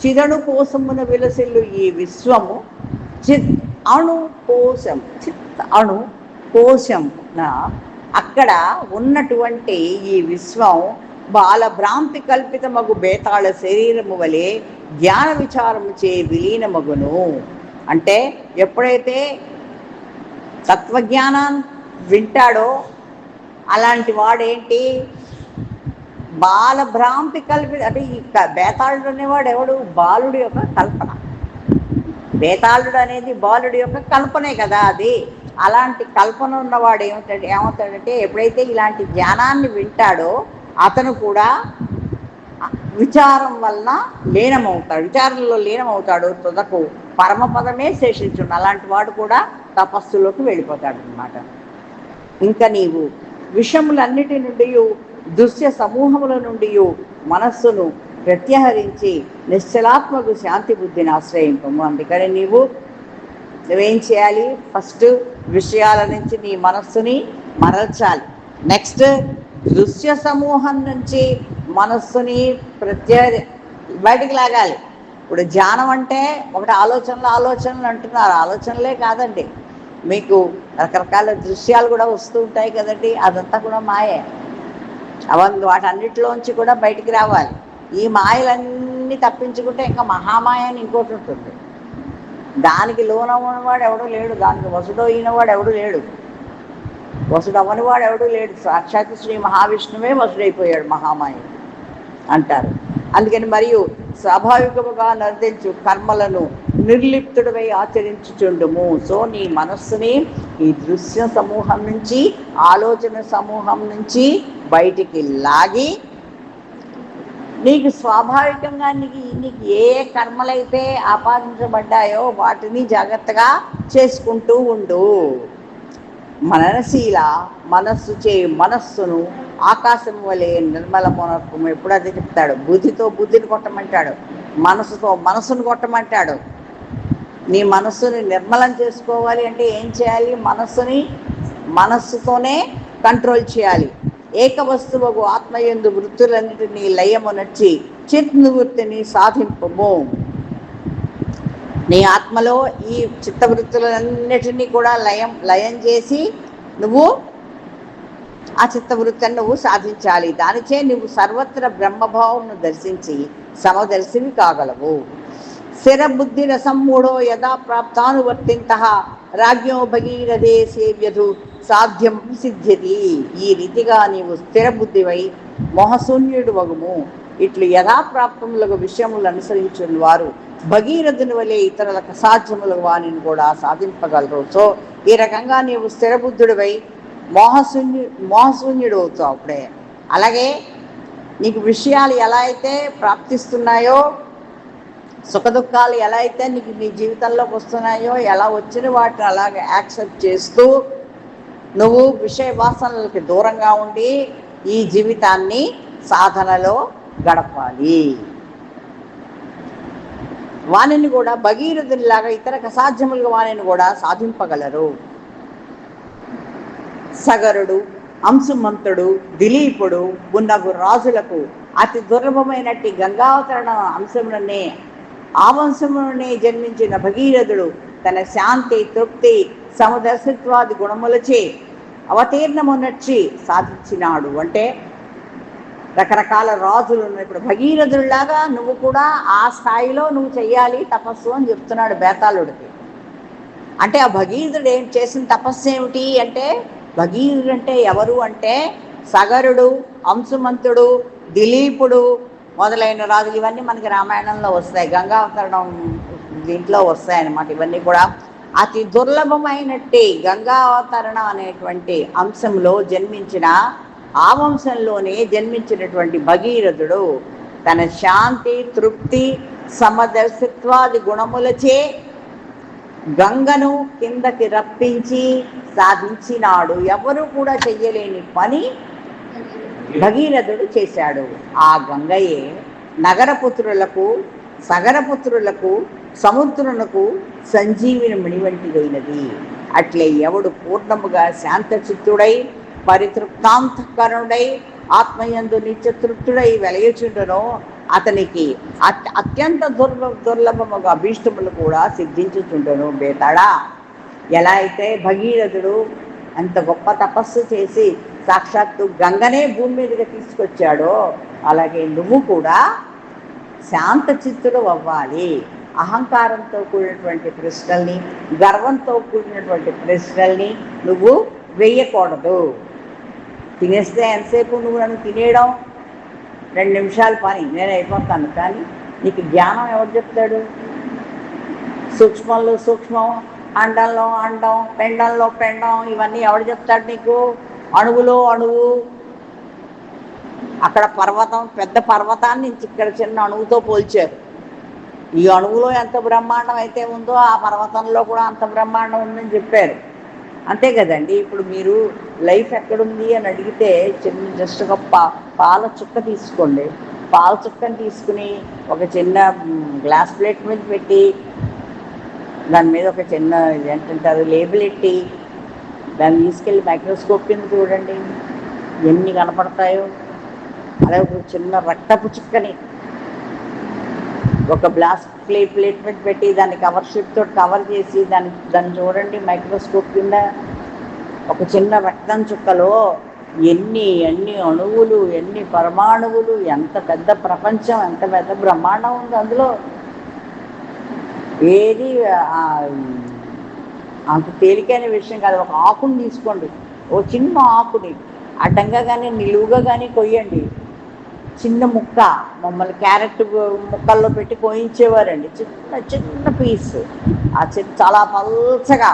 చిదణు కోసమున విలసిల్లు ఈ విశ్వము చిత్ అణు కోశం, చిత్ అణు కోశమున అక్కడ ఉన్నటువంటి ఈ విశ్వం బాలభ్రాంతి కల్పితమగు బేతాళ శరీరము వలె జ్ఞాన విచారము చే విలీనమగును. అంటే ఎప్పుడైతే తత్వజ్ఞానాన్ని వింటాడో అలాంటి వాడేంటి, బాలభ్రాంతి కల్పిత, అంటే ఈ బేతాళుడు అనేవాడు ఎవడు, బాలుడి యొక్క కల్పన. బేతాళుడు అనేది బాలుడి యొక్క కల్పనే కదా అది. అలాంటి కల్పన ఉన్నవాడు ఏమవుతాడంటే ఎప్పుడైతే ఇలాంటి జ్ఞానాన్ని వింటాడో అతను కూడా విచారం వలన లీనమవుతాడు, విచారంలో లీనమవుతాడు, తుదకు పరమపదమే శేషించుండు. అలాంటి వాడు కూడా తపస్సులోకి వెళ్ళిపోతాడు అన్నమాట. ఇంకా నీవు విషములన్నిటి నుండి, దృశ్య సమూహముల నుండి మనస్సును ప్రత్యహరించి నిశ్చలాత్మకు శాంతి బుద్ధిని ఆశ్రయింపము. అందుకని నువ్వేం చేయాలి, ఫస్ట్ విషయాల నుంచి నీ మనస్సుని మరల్చాలి. నెక్స్ట్ దృశ్య సమూహం నుంచి మనస్సుని బయటికి లాగాలి. ఇప్పుడు ధ్యానం అంటే ఒకటి ఆలోచనలు అంటున్నారు, ఆలోచనలే కాదండి, మీకు రకరకాల దృశ్యాలు కూడా వస్తూ ఉంటాయి కదండి, అదంతా కూడా మాయే. వాటన్నిటిలోంచి కూడా బయటికి రావాలి. ఈ మాయలన్నీ తప్పించుకుంటే ఇంకా మహామాయ అని ఇంకోటి ఉంటుంది. దానికి లోనవ్వనివాడు ఎవడూ లేడు, దానికి వసుడు అయినవాడు ఎవడూ లేడు, వసుడు అవ్వనివాడు ఎవడూ లేడు. సాక్షాత్ శ్రీ మహావిష్ణువే వసుడైపోయాడు మహామాయ అంటారు. అందుకని మరియు స్వాభావికముగా నర్దించు కర్మలను నిర్లిప్తుడవై ఆచరించుచుండుము. సో నీ మనస్సుని ఈ దృశ్య సమూహం నుంచి, ఆలోచన సమూహం నుంచి బయటికి లాగి నీకు స్వాభావికంగా నీకు ఏ కర్మలైతే ఆపాదించబడ్డాయో వాటిని జాగ్రత్తగా చేసుకుంటూ ఉండు. మననశీల మనస్సు చే మనస్సును ఆకాశం వలె నిర్మలమునకు. ఎప్పుడు అదే చెప్తాడు, బుద్ధితో బుద్ధిని కొట్టమంటాడు, మనసుతో మనసును కొట్టమంటాడు. నీ మనస్సుని నిర్మలం చేసుకోవాలి అంటే ఏం చేయాలి, మనస్సుతోనే కంట్రోల్ చేయాలి. ఏకవస్తువు ఆత్మయందు వృత్తులన్నిటినీ లయమునర్చి చిత్నివృత్తిని సాధింపము. నీ ఆత్మలో ఈ చిత్తవృత్తులన్నిటినీ కూడా లయం చేసి నువ్వు ఆ చిత్తవృత్తిని నువ్వు సాధించాలి. దానిచే నువ్వు సర్వత్ర బ్రహ్మభావం దర్శించి సమదర్శివి కాగలవు. స్థిరబుద్ధి రసమ్మూఢో యదా ప్రాప్తానువర్తింత రాజ్ఞో భగీరథే సేవ్యధు సాధ్యం సిద్ధ్యతి. ఈ రీతిగా నీవు స్థిరబుద్ధివై మోహశూన్యుడు వగుము. ఇట్లు యథాప్రాప్తములకు విషయములు అనుసరించిన వారు భగీరథుని వలె ఇతరులకు అసాధ్యములకు వానిని కూడా సాధింపగలరు. సో ఈ రకంగా నీవు స్థిరబుద్ధుడివై మోహశూన్యుడు అవుతావు అప్పుడే. అలాగే నీకు విషయాలు ఎలా అయితే ప్రాప్తిస్తున్నాయో, సుఖదుఖాలు ఎలా అయితే నీకు నీ జీవితంలోకి వస్తున్నాయో, ఎలా వచ్చిన వాటిని అలాగే యాక్సెప్ట్ చేస్తూ నువ్వు విషయ వాసనలకి దూరంగా ఉండి ఈ జీవితాన్ని సాధనలో గడపాలి. వానిని కూడా భగీరథునిలాగా ఇతరకు అసాధ్యములుగా వానిని కూడా సాధింపగలరు. సగరుడు, అంశుమంతుడు, దిలీపుడు ఉన్నగు రాజులకు అతి దుర్లభమైనట్టి గంగావతరణ అంశములనే ఆ వంశములనే జన్మించిన భగీరథుడు తన శాంతి, తృప్తి, సమదర్శిత్వాది గుణములచే అవతీర్ణమునర్చి సాధించినాడు. అంటే రకరకాల రాజులు ఉన్నాయి. ఇప్పుడు భగీరథుడిలాగా నువ్వు కూడా ఆ స్థాయిలో నువ్వు చెయ్యాలి తపస్సు అని చెప్తున్నాడు బేతాళుడికి. అంటే ఆ భగీరథుడు ఏం చేసిన తపస్సు ఏమిటి అంటే, భగీరథుడు అంటే ఎవరు అంటే సగరుడు, అంశుమంతుడు, దిలీపుడు మొదలైన రాజులు. ఇవన్నీ మనకి రామాయణంలో వస్తాయి, గంగావతరణం దీంట్లో వస్తాయన్నమాట. ఇవన్నీ కూడా అతి దుర్లభమైనట్టి గంగావతరణం అనేటువంటి అంశంలో జన్మించిన, ఆ వంశంలోనే జన్మించినటువంటి భగీరథుడు తన శాంతి, తృప్తి, సమదర్శిత్వాది గుణములచే గంగను కిందకి రప్పించి సాధించినాడు. ఎవరు కూడా చెయ్యలేని పని భగీరథుడు చేశాడు. ఆ గంగయే నగరపుత్రులకు, సగరపుత్రులకు, సముద్రులకు సంజీవిని మణి వంటిదైనది. అట్లే ఎవడు పూర్ణముగా శాంతచిత్తుడై పరితృప్తాంతకరుడై ఆత్మయందు నిత్యతృప్తుడై వెలయచుండునో అతనికి అత్యంత దుర్లభముగా అభీష్టములు కూడా సిద్ధించుచుండెను. బేతాళా, ఎలా అయితే భగీరథుడు అంత గొప్ప తపస్సు చేసి సాక్షాత్తు గంగనే భూమి మీదకి తీసుకొచ్చాడో, అలాగే నువ్వు కూడా శాంత చిత్తుడు అవ్వాలి. అహంకారంతో కూడినటువంటి ప్రశ్నల్ని, గర్వంతో కూడినటువంటి ప్రశ్నల్ని నువ్వు వేయకూడదు. తినేస్తే ఎంతసేపు నువ్వు నన్ను తినేయడం, 2 నిమిషాలు పని నేను అయిపోతాను, కానీ నీకు జ్ఞానం ఎవరు చెప్తాడు? సూక్ష్మంలో సూక్ష్మం, అండంలో అండం, పెండంలో పెండం, ఇవన్నీ ఎవడు చెప్తాడు నీకు? అణువులో అణువు. అక్కడ పర్వతం, పెద్ద పర్వతాన్ని ఇక్కడ చిన్న అణువుతో పోల్చారు. ఈ అణువులో ఎంత బ్రహ్మాండం అయితే ఉందో ఆ పర్వతంలో కూడా అంత బ్రహ్మాండం ఉందని చెప్పారు. అంతే కదండి. ఇప్పుడు మీరు లైఫ్ ఎక్కడుంది అని అడిగితే జస్ట్ ఒక పాల చుక్క తీసుకోండి. పాల చుక్కని తీసుకుని ఒక చిన్న గ్లాస్ ప్లేట్ మీద పెట్టి దాని మీద ఒక చిన్న ఏంటంటారు లేబుల్ ఎట్టి దాన్ని తీసుకెళ్ళి మైక్రోస్కోప్ కింద చూడండి ఎన్ని కనపడతాయో. అలాగే ఒక చిన్న రక్తపు చుక్కని ఒక గ్లాస్ ప్లేట్ మీద పెట్టి దాన్ని కవర్ షీట్ తోటి కవర్ చేసి దాన్ని చూడండి మైక్రోస్కోప్ కింద. ఒక చిన్న రక్తం చుక్కలో ఎన్ని అణువులు, ఎన్ని పరమాణువులు, ఎంత పెద్ద ప్రపంచం, ఎంత పెద్ద బ్రహ్మాండం ఉంది అందులో. ఏది అంత తేలికైన విషయం కాదు. ఒక ఆకుని తీసుకోండి, ఓ చిన్న ఆకుని అడ్డంగా కానీ నిలువుగా కానీ కొయ్యండి. చిన్న ముక్క, మమ్మల్ని క్యారెట్ ముక్కల్లో పెట్టి కోయించేవారండి, చిన్న పీస్. ఆ చాలా పల్చగా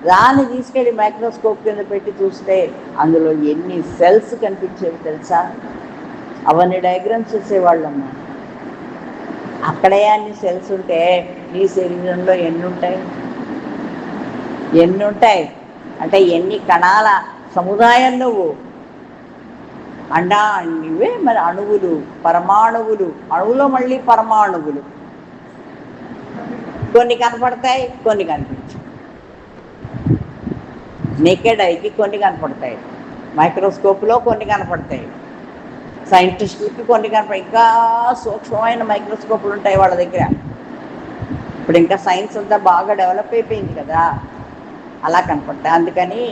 దాన్ని తీసుకెళ్ళి మైక్రోస్కోప్ కింద పెట్టి చూస్తే అందులో ఎన్ని సెల్స్ కనిపించేవి తెలుసా? అవన్నీ డయాగ్రామ్స్ చేసేవాళ్ళమ్మా. అక్కడే అన్ని సెల్స్ ఉంటే నీ శరీరంలో ఎన్ని ఉంటాయి అంటే ఎన్ని కణాల సముదాయం నువ్వు. ఇవే మరి అణువులు, పరమాణువులు. అణువులో మళ్ళీ పరమాణువులు. కొన్ని కనపడతాయి, కొన్ని కనిపించవు. నేకెడ్ ఐకి కొన్ని కనపడతాయి, మైక్రోస్కోప్లో కొన్ని కనపడతాయి, సైంటిస్టులకి కొన్ని కనపడతాయి. ఇంకా సూక్ష్మమైన మైక్రోస్కోప్లు ఉంటాయి వాళ్ళ దగ్గర. ఇప్పుడు ఇంకా సైన్స్ అంతా బాగా డెవలప్ అయిపోయింది కదా, అలా కనపడతాయి. అందుకని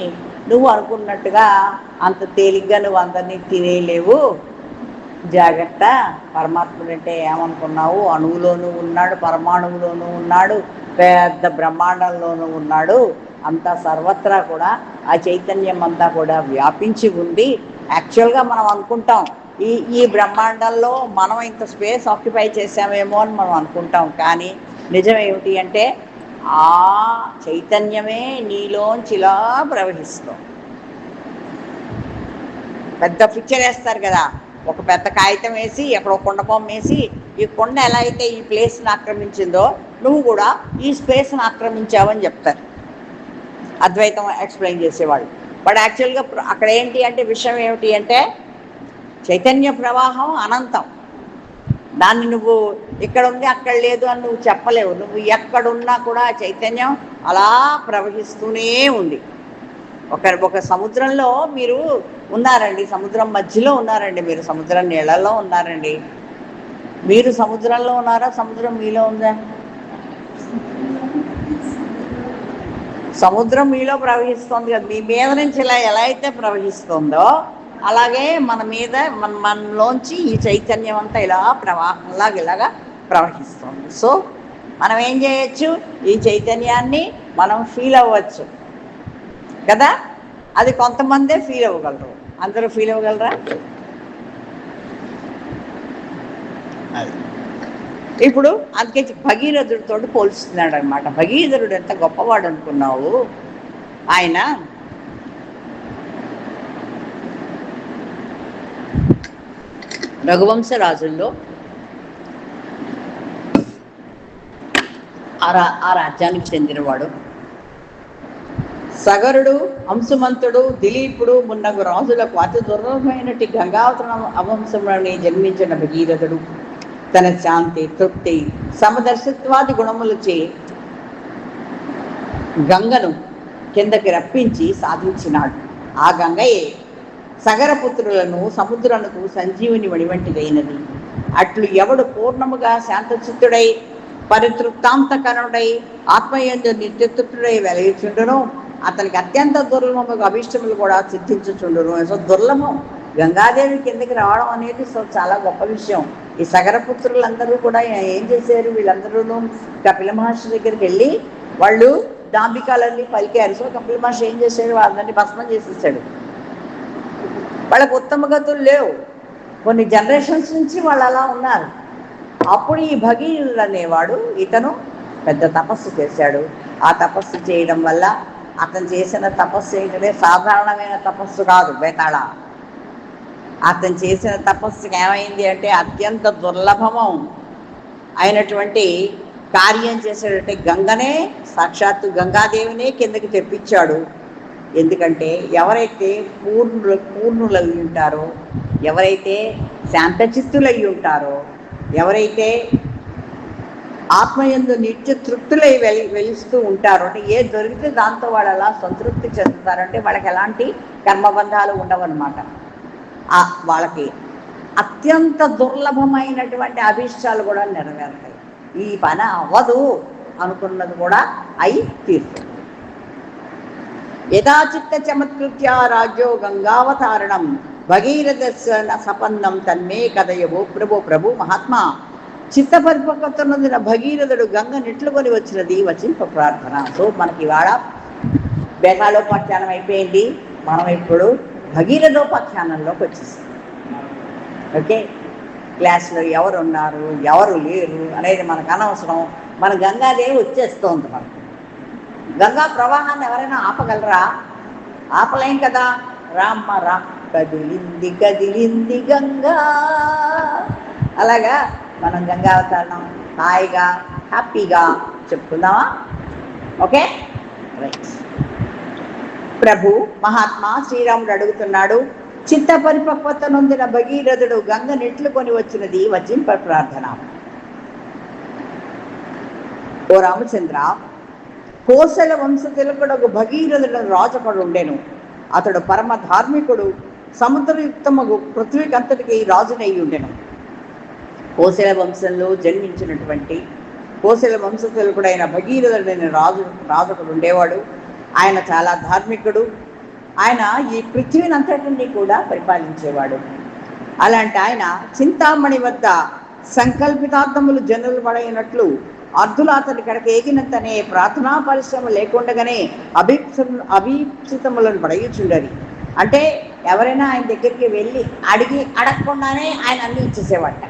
నువ్వు అనుకున్నట్టుగా అంత తేలిగ్గా నువ్వు అందరినీ తినేయలేవు, జాగ్రత్త. పరమాత్ముడు అంటే ఏమనుకున్నావు? అణువులోనూ ఉన్నాడు, పరమాణువులోనూ ఉన్నాడు, పెద్ద బ్రహ్మాండంలోనూ ఉన్నాడు. అంతా సర్వత్రా కూడా ఆ చైతన్యం అంతా కూడా వ్యాపించి ఉంది. యాక్చువల్గా మనం అనుకుంటాం ఈ బ్రహ్మాండంలో మనం ఇంత స్పేస్ ఆక్యుపై చేసామేమో అని మనం అనుకుంటాం. కానీ నిజం ఏమిటి అంటే ఆ చైతన్యమే నీలోంచిలా ప్రవహిస్తాం. పెద్ద పిక్చర్ వేస్తారు కదా, ఒక పెద్ద కాగితం వేసి అక్కడ ఒక కొండ బొమ్మ వేసి, ఈ కొండ ఎలా అయితే ఈ ప్లేస్ని ఆక్రమించిందో నువ్వు కూడా ఈ స్పేస్ని ఆక్రమించావని చెప్తారు అద్వైతం ఎక్స్ప్లెయిన్ చేసేవాళ్ళు. బట్ యాక్చువల్గా అక్కడ ఏంటి అంటే విషయం ఏమిటి అంటే చైతన్య ప్రవాహం అనంతం. దాన్ని నువ్వు ఇక్కడ ఉంది అక్కడ లేదు అని నువ్వు చెప్పలేవు. నువ్వు ఎక్కడున్నా కూడా చైతన్యం అలా ప్రవహిస్తూనే ఉంది. ఒక సముద్రంలో మీరు ఉన్నారండి, సముద్రం మధ్యలో ఉన్నారండి, మీరు సముద్రం నీళ్ళల్లో ఉన్నారండి. మీరు సముద్రంలో ఉన్నారా, సముద్రం మీలో ఉందా? సముద్రం మీలో ప్రవహిస్తుంది కదా, మీ మీద నుంచి ఇలా ఎలా అయితే ప్రవహిస్తుందో అలాగే మనలోంచి ఈ చైతన్యం అంతా ఇలా ప్రవాహంలాగా ఇలాగా ప్రవహిస్తుంది. సో మనం ఏం చేయొచ్చు? ఈ చైతన్యాన్ని మనం ఫీల్ అవ్వచ్చు కదా. అది కొంతమందే ఫీల్ అవ్వగలరు, అందరూ ఫీల్ అవ్వగలరా? అది ఇప్పుడు అందుకే భగీరథుడితో పోల్చుతున్నాడు అనమాట. భగీరథుడు ఎంత గొప్పవాడు అనుకున్నావు? ఆయన రఘువంశ రాజుల్లో ఆ రాజ్యానికి చెందినవాడు. సగరుడు, అంశుమంతుడు, దిలీపుడు మున్నగు రాజులకు అతి దుర్లభమైనటి గంగావతరణ అవంశంలోని జన్మించిన భగీరథుడు తన శాంతి, తృప్తి, సమదర్శిత్వాది గుణములచే గంగను కిందకి రప్పించి సాధించినాడు. ఆ గంగయే సగరపుత్రులను సముద్రమునకు సంజీవుని వడివంటిదైనది. అట్లు ఎవడు పూర్ణముగా శాంతచిత్తుడై పరితృప్తాంతకరుడై ఆత్మయందు నిత్యతృప్తుడై వెలయుచుండును అతనికి అత్యంత దుర్లభముగా అభిష్టములు కూడా సిద్ధించుచుండును. సో దుర్లభం గంగాదేవి కిందకి రావడం అనేది సో చాలా గొప్ప విషయం. ఈ సగరపుత్రులందరూ కూడా ఏం చేశారు, వీళ్ళందరూ కపిల మహర్షి దగ్గరికి వెళ్ళి వాళ్ళు దాంబికాలన్నీ పలికారు. సో కపిల మహర్షి ఏం చేశాడు, వాళ్ళందరినీ భస్మం చేసేసాడు. వాళ్ళకు ఉత్తమ గతులు లేవు, కొన్ని జనరేషన్స్ నుంచి వాళ్ళు అలా ఉన్నారు. అప్పుడు ఈ భగీరథుడు అనేవాడు ఇతను పెద్ద తపస్సు చేశాడు. ఆ తపస్సు చేయడం వల్ల అతను చేసిన తపస్సు ఏంటంటే సాధారణమైన తపస్సు కాదు, బేతాళ. అతను చేసిన తపస్సుకి ఏమైంది అంటే అత్యంత దుర్లభము అయినటువంటి కార్యం చేసేటంటే గంగనే, సాక్షాత్తు గంగాదేవినే కిందకి తెప్పించాడు. ఎందుకంటే ఎవరైతే పూర్ణులై ఉంటారో, ఎవరైతే శాంతచిత్తులై ఉంటారో, ఎవరైతే ఆత్మయందు నిత్య తృప్తులై వెలుస్తూ ఉంటారో, అంటే ఏది దొరికితే దాంతో వాళ్ళు అలా సంతృప్తి చెందుతారంటే వాళ్ళకి ఎలాంటి కర్మబంధాలు ఉండవన్నమాట. వాళ్ళకి అత్యంత దుర్లభమైనటువంటి అభిష్టాలు కూడా నెరవేరుతాయి. ఈ పని అవ్వదు అనుకున్నది కూడా అయి తీరుతుంది. యథాచిత్త చమత్కృత్య రాజ్యో గంగావతారణం భగీరథస్య సపన్నం తన్మే కథయవో ప్రభు మహాత్మా. చిత్త పరిపక్వతనందిన భగీరథుడు గంగ నెట్లుకొని వచ్చినది వచింప ప్రార్థన. సో మనకి ఇవాళ బేతాళోపాఖ్యానం అయిపోయింది. మనం ఇప్పుడు భగీరథోపాఖ్యానంలోకి వచ్చేసాం. ఓకే, క్లాస్లో ఎవరు ఉన్నారు ఎవరు లేరు అనేది మనకు అనవసరం. మన గంగాదేవి వచ్చేస్తోంది. మనకు గంగా ప్రవాహాన్ని ఎవరైనా ఆపగలరా? ఆపలేం కదా. రామ్మ రా, కదిలింది కదిలింది గంగా. అలాగా మనం గంగావతరణం హాయిగా హ్యాపీగా చెప్పుకుందామా? Okay, right. ప్రభు మహాత్మా శ్రీరాముడు అడుగుతున్నాడు, చిత్త పరిపక్వత నొందిన భగీరథుడు గంగ నెట్లుకొని వచ్చినది వచింప ప్రార్థన. ఓ రామచంద్ర, కోసల వంశ తిలకుడు భగీరథుడు రాజుకుడు ఉండెను. అతడు పరమ ధార్మికుడు, సముద్రయుక్తమగు పృథ్వీకంతటికి రాజునై ఉండెను. కోసల వంశంలో జన్మించినటువంటి కోసల వంశ తిలకుడైన భగీరథుడైన రాజుకుడు ఉండేవాడు. ఆయన చాలా ధార్మికుడు. ఆయన ఈ పృథ్వీని అంతటిని కూడా పరిపాలించేవాడు. అలాంటి ఆయన చింతామణి వద్ద సంకల్పితార్థములు జనులు పడైనట్లు అర్ధులు అతని కడక ఏగినంతనే ప్రార్థనా పరిశ్రమ లేకుండగానే అభీప్సితములను పడయుచుండరి. అంటే ఎవరైనా ఆయన దగ్గరికి వెళ్ళి అడగకుండానే ఆయన అన్ని ఇచ్చేసేవాట.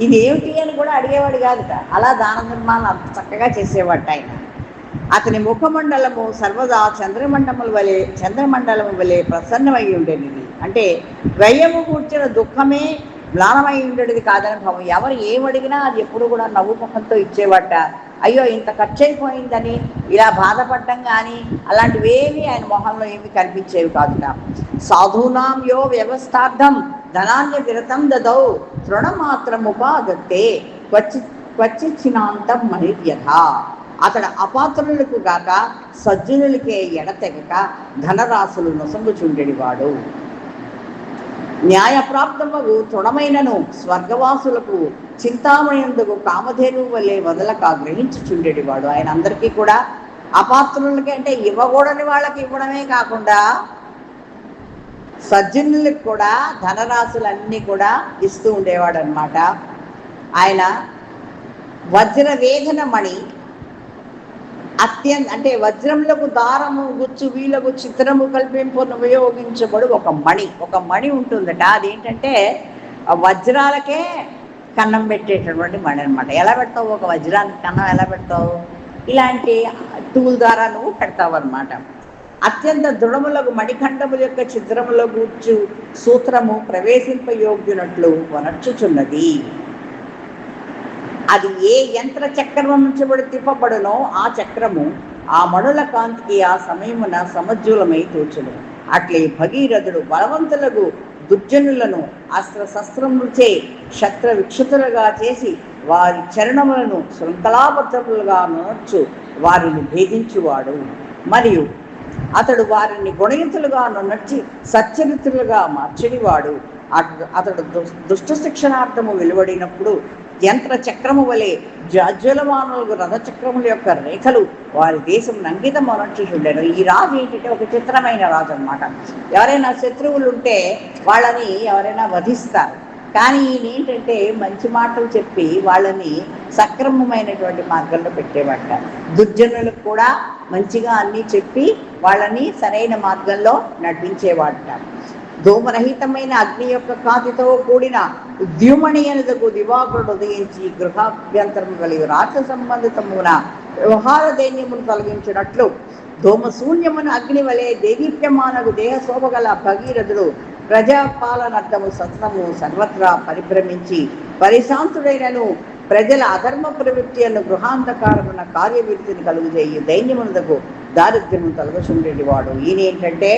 ఇది ఏమిటి అని కూడా అడిగేవాడు కాదుట. అలా దాన ధర్మాలను అంత చక్కగా చేసేవాట ఆయన. అతని ముఖమండలము సర్వదా చంద్రమండలము వలె ప్రసన్నమై ఉండేది. అంటే వ్యయము కూర్చిన దుఃఖమే మ్లానమై ఉండేది కాదని భావం. ఎవరు ఏమడిగినా అది ఎప్పుడు కూడా నవ్వు ముఖంతో ఇచ్చేవాట. అయ్యో ఇంత ఖర్చు అయిపోయిందని ఇలా బాధపడటం కానీ అలాంటివేమీ ఆయన మొహంలో ఏమి కనిపించేవి కాదుట. సాధూనాం యో వ్యవస్థార్థం ధనాన్య విరతం దదౌ తృణమాత్రముపాదత్తే క్వచిచ్చినాంతం మహిర్యథ. అతడు అపాత్రులకు గాక సజ్జనులకే ఎడతెగక ధనరాశులు నొసంగుచుండెడివాడు. న్యాయప్రాప్తముగు తృణమైనను స్వర్గవాసులకు చింతామణియందుకు కామధేను వల్లే వదలక గ్రహించుచుండెడివాడు. ఆయన అందరికీ కూడా అపాత్రులకి అంటే ఇవ్వకూడని వాళ్ళకి ఇవ్వడమే కాకుండా సజ్జనులకు కూడా ధనరాశులన్నీ కూడా ఇస్తూ ఉండేవాడు అనమాట. ఆయన వజ్రవేదన మణి అంటే వజ్రములకు దారము గుచ్చు వీళ్ళకు చిత్రము కల్పింపును ఉపయోగించబడు ఒక మణి ఉంటుందట. అదేంటంటే వజ్రాలకే కన్నం పెట్టేటటువంటి మణి అనమాట. ఎలా పెడతావు ఒక వజ్రానికి కన్నం ఎలా పెడతావు? ఇలాంటి టూల్ ద్వారా నువ్వు పెడతావు అనమాట. అత్యంత దృఢములకు మణిఖండముల యొక్క చిత్రముల గూర్చు సూత్రము ప్రవేశింపయోగ్యునట్లు వనర్చుచున్నది. అది ఏ యంత్ర చక్రము నుంచబడి తిప్పబడునో ఆ చక్రము ఆ మణుల కాంతికి ఆ సమయమున సమజ్జులమై తోచును. అట్లే భగీరథుడు బలవంతులకు దుర్జనులను అస్త్రశస్త్రములచే శస్త్ర విక్షతులుగా చేసి వారి చరణములను శృంఖలాబద్ధములుగా నొనర్చు వారిని భేదించువాడు. మరియు అతడు వారిని గుణయుతులుగా నొనర్చి సచ్చరిత్రులుగా మార్చడివాడు. అతడు దుష్ట శిక్షణార్థము వెలువడినప్పుడు యంత్ర చక్రము వలె జాజ్వలమానులకు రథచక్రముల యొక్క రేఖలు వారి దేశం అంకితం అనొచ్చుండెను. ఈ రాజు ఏంటంటే ఒక చిత్రమైన రాజు అనమాట. ఎవరైనా శత్రువులు ఉంటే వాళ్ళని ఎవరైనా వధిస్తారు, కానీ ఈయన ఏంటంటే మంచి మాటలు చెప్పి వాళ్ళని సక్రమమైనటువంటి మార్గంలో పెట్టేవాట. దుర్జనులకు కూడా మంచిగా అన్నీ చెప్పి వాళ్ళని సరైన మార్గంలో నడిపించేవాట. ధూమరహితమైన అగ్ని యొక్క కాంతితో కూడిన ఉద్యమణి అనేందుకు దివాకరుడు ఉదయించి గృహాభ్యంతరం కలిగి రాష్ట్ర సంబంధితమున వ్యవహార దైన్యమును తొలగించినట్లు ధూమశూన్యమున అగ్ని వలె దేదీప్యమానకు దేహ శోభగల భగీరథుడు ప్రజాపాలనార్థము సతతము సర్వత్రా పరిభ్రమించి పరిశాంతుడైనను ప్రజల అధర్మ ప్రవృత్తిಯನ್ನು గృహాంధకారమున కార్యవృత్తిని కలుగుచేయి దైన్యమునకు దారిద్ర్యము తొలగచుండేటివాడు. ఈయన ఏంటంటే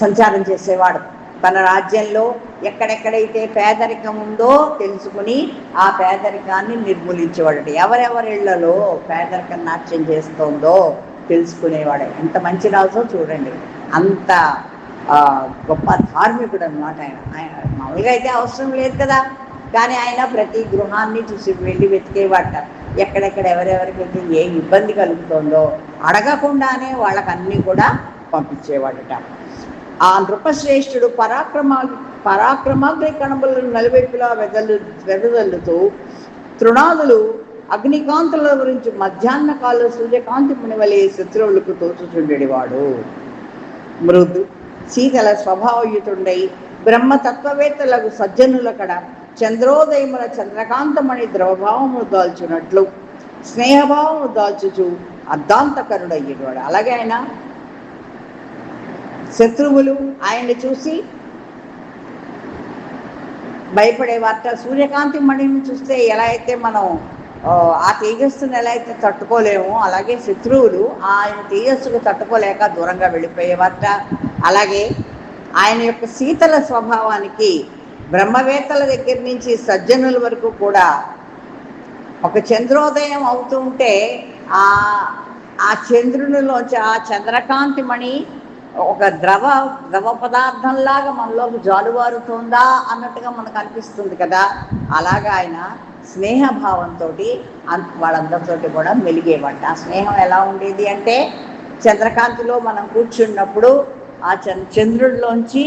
సంచారం చేసేవాడు. తన రాజ్యంలో ఎక్కడెక్కడైతే పేదరికం ఉందో తెలుసుకుని ఆ పేదరికాన్ని నిర్మూలించేవాడు. ఎవరెవరిళ్లలో పేదరికం నాట్యం చేస్తోందో తెలుసుకునేవాడు. ఎంత మంచి రాజో చూడండి, అంత గొప్ప ధార్మికుడు అనమాట ఆయన. ఆయన మామూలుగా అయితే అవసరం లేదు కదా, కానీ ఆయన ప్రతి గృహాన్ని చూసి వెళ్ళి వెతికేవాట. ఎక్కడెక్కడ ఎవరెవరికైతే ఏ ఇబ్బంది కలుగుతుందో అడగకుండానే వాళ్ళకన్నీ కూడా పంపించేవాడట. ఆ నృపశ్రేష్ఠుడు పరాక్రమాగ్ని కణములను నలువైపులా వెదజల్లుతూ తృణాదులు అగ్నికాంతుల గురించి మధ్యాహ్న కాల సూర్యకాంతి మునివలే శత్రువులకు తోచుచుండేవాడు. మృదు శీతల స్వభావయుతుండై బ్రహ్మతత్వవేత్తలకు సజ్జనుల కడ చంద్రోదయముల చంద్రకాంతమణి ద్రవభావము దాల్చున్నట్లు స్నేహభావము దాల్చుచు అర్ధాంతకరుడయ్యేవాడు. అలాగే ఆయన శత్రువులు ఆయన్ని చూసి భయపడేవారట. సూర్యకాంతి మణిని చూస్తే ఎలా అయితే మనం ఆ తేజస్సును ఎలా అయితే తట్టుకోలేమో, అలాగే శత్రువులు ఆయన తేజస్సుకు తట్టుకోలేక దూరంగా వెళ్ళిపోయేవారట. అలాగే ఆయన యొక్క శీతల స్వభావానికి బ్రహ్మవేత్తల దగ్గర నుంచి సజ్జనుల వరకు కూడా ఒక చంద్రోదయం అవుతూ ఉంటే ఆ చంద్రునిలోంచి ఆ చంద్రకాంతి మణి ఒక ద్రవ పదార్థంలాగా మనలోకి జాలువారుతుందా అన్నట్టుగా మనకు అనిపిస్తుంది కదా. అలాగా ఆయన స్నేహభావంతో వాళ్ళందరితో కూడా మెలిగేవాట. ఆ స్నేహం ఎలా ఉండేది అంటే చంద్రకాంతిలో మనం కూర్చున్నప్పుడు ఆ చంద్రుడిలోంచి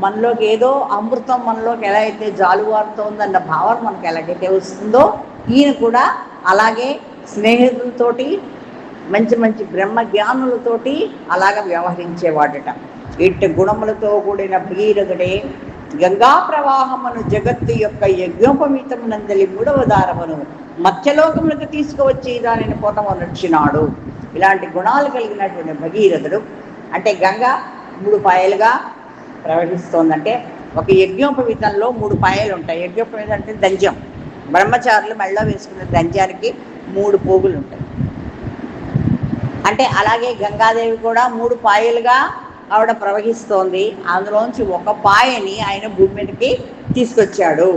మనలోకి ఏదో అమృతం మనలోకి ఎలా అయితే జాలువారుతోందన్న భావన మనకు ఎలాగైతే వస్తుందో ఈయన కూడా అలాగే స్నేహితులతోటి మంచి మంచి బ్రహ్మ జ్ఞానులతోటి అలాగ వ్యవహరించేవాడట. ఇట్టి గుణములతో కూడిన భగీరథుడే గంగా ప్రవాహమును జగత్తు యొక్క యజ్ఞోపవీతమునందలి 3వ దారమును మత్స్యలోకములకు తీసుకువచ్చి దానిని పొటమొనర్చినాడు. ఇలాంటి గుణాలు కలిగినటువంటి భగీరథుడు అంటే గంగ 3 పాయలుగా ప్రవహిస్తోందంటే ఒక యజ్ఞోపవీతంలో 3 పాయలు ఉంటాయి. యజ్ఞోపవీతం అంటే దంజం, బ్రహ్మచారులు మెళ్ళో వేసుకునే దంజానికి 3 పోగులు ఉంటాయి. అంటే అలాగే గంగాదేవి కూడా 3 పాయలుగా ఆవిడ ప్రవహిస్తోంది. అందులోంచి ఒక పాయని ఆయన భూమి మీదకి తీసుకొచ్చాడు.